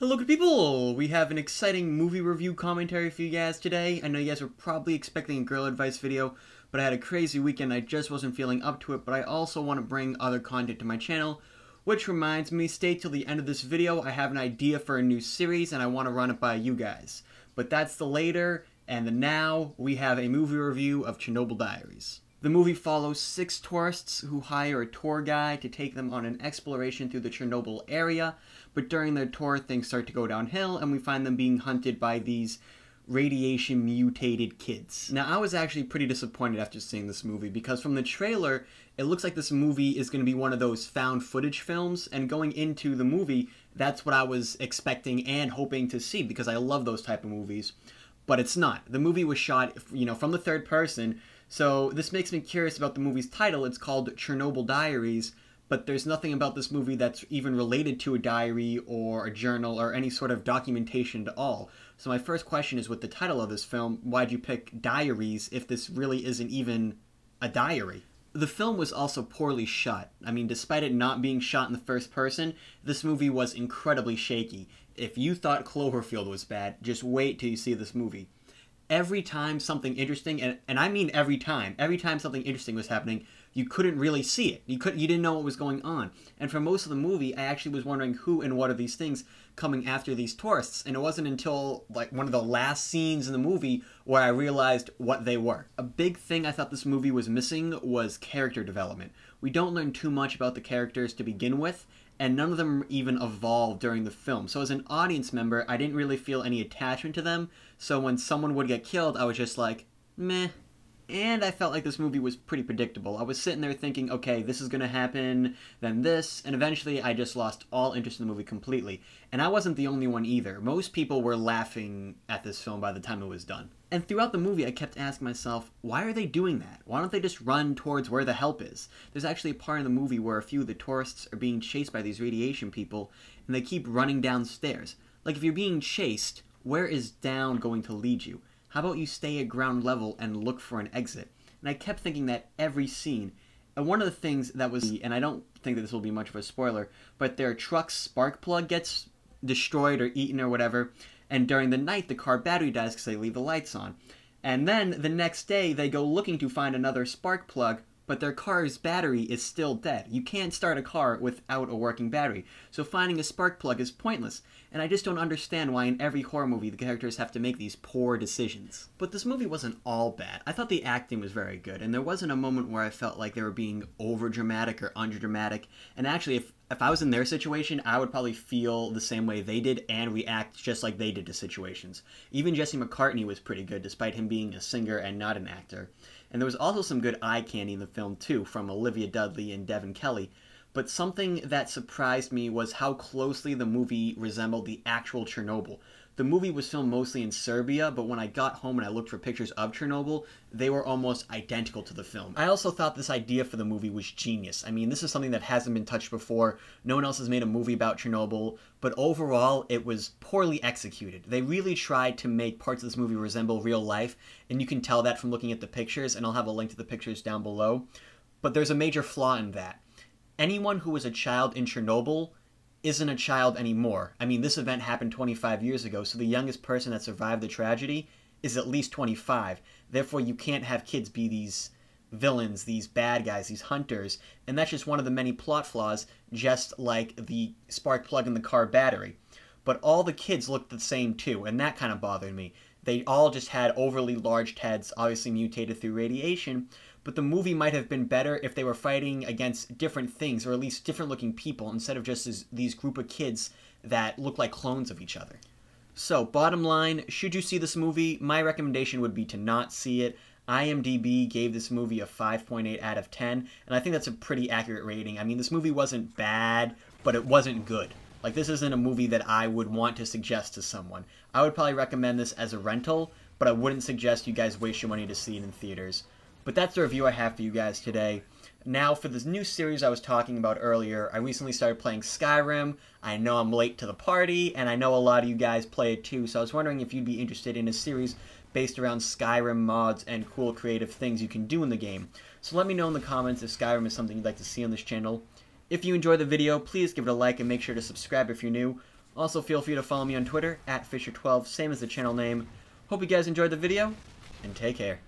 Hello good people! We have an exciting movie review commentary for you guys today. I know you guys were probably expecting a girl advice video, but I had a crazy weekend. I just wasn't feeling up to it, but I also want to bring other content to my channel. Which reminds me, stay till the end of this video. I have an idea for a new series and I want to run it by you guys. But that's the later, and the now, we have a movie review of Chernobyl Diaries. The movie follows 6 tourists who hire a tour guide to take them on an exploration through the Chernobyl area, but during their tour things start to go downhill and we find them being hunted by these radiation mutated kids. Now I was actually pretty disappointed after seeing this movie because from the trailer it looks like this movie is going to be one of those found footage films, and going into the movie that's what I was expecting and hoping to see because I love those type of movies. But it's not. The movie was shot, from the third person. So this makes me curious about the movie's title. It's called Chernobyl Diaries, but there's nothing about this movie that's even related to a diary or a journal or any sort of documentation at all. So my first question is, with the title of this film, why'd you pick Diaries if this really isn't even a diary? The film was also poorly shot. I mean, despite it not being shot in the first person, this movie was incredibly shaky. If you thought Cloverfield was bad, just wait till you see this movie. Every time something interesting, and I mean every time something interesting was happening, you couldn't really see it. You didn't know what was going on. And for most of the movie, I actually was wondering who and what are these things coming after these tourists, and it wasn't until like one of the last scenes in the movie where I realized what they were. A big thing I thought this movie was missing was character development. We don't learn too much about the characters to begin with, and none of them even evolved during the film. So as an audience member, I didn't really feel any attachment to them, so when someone would get killed, I was just like, meh. And I felt like this movie was pretty predictable. I was sitting there thinking, okay, this is gonna happen, then this, and eventually I just lost all interest in the movie completely. And I wasn't the only one either. Most people were laughing at this film by the time it was done. And throughout the movie, I kept asking myself, why are they doing that? Why don't they just run towards where the help is? There's actually a part in the movie where a few of the tourists are being chased by these radiation people, and they keep running downstairs. Like, if you're being chased, where is down going to lead you? How about you stay at ground level and look for an exit? And I kept thinking that every scene. And one of the things that was, and I don't think that this will be much of a spoiler, but their truck's spark plug gets destroyed or eaten or whatever, and during the night the car battery dies because they leave the lights on. And then the next day they go looking to find another spark plug, but their car's battery is still dead. You can't start a car without a working battery, so finding a spark plug is pointless. And I just don't understand why in every horror movie the characters have to make these poor decisions. But this movie wasn't all bad. I thought the acting was very good, and there wasn't a moment where I felt like they were being over-dramatic or under-dramatic. And actually, if I was in their situation, I would probably feel the same way they did and react just like they did to situations. Even Jesse McCartney was pretty good, despite him being a singer and not an actor. And there was also some good eye candy in the film too, from Olivia Dudley and Devin Kelly. But something that surprised me was how closely the movie resembled the actual Chernobyl. The movie was filmed mostly in Serbia, but when I got home and I looked for pictures of Chernobyl, they were almost identical to the film. I also thought this idea for the movie was genius. I mean, this is something that hasn't been touched before. No one else has made a movie about Chernobyl, but overall, it was poorly executed. They really tried to make parts of this movie resemble real life, and you can tell that from looking at the pictures, and I'll have a link to the pictures down below. But there's a major flaw in that. Anyone who was a child in Chernobyl isn't a child anymore. I mean, this event happened 25 years ago, so the youngest person that survived the tragedy is at least 25. Therefore, you can't have kids be these villains, these bad guys, these hunters, and that's just one of the many plot flaws, just like the spark plug in the car battery. But all the kids looked the same too, and that kind of bothered me. They all just had overly large heads, obviously mutated through radiation, but the movie might have been better if they were fighting against different things, or at least different looking people, instead of just these group of kids that look like clones of each other. So, bottom line, should you see this movie? My recommendation would be to not see it. IMDb gave this movie a 5.8 out of 10, and I think that's a pretty accurate rating. I mean, this movie wasn't bad, but it wasn't good. Like, this isn't a movie that I would want to suggest to someone. I would probably recommend this as a rental, but I wouldn't suggest you guys waste your money to see it in theaters. But that's the review I have for you guys today. Now, for this new series I was talking about earlier, I recently started playing Skyrim. I know I'm late to the party, and I know a lot of you guys play it too, so I was wondering if you'd be interested in a series based around Skyrim mods and cool creative things you can do in the game. So let me know in the comments if Skyrim is something you'd like to see on this channel. If you enjoyed the video, please give it a like and make sure to subscribe if you're new. Also, feel free to follow me on Twitter, @FisherTwelve, same as the channel name. Hope you guys enjoyed the video, and take care.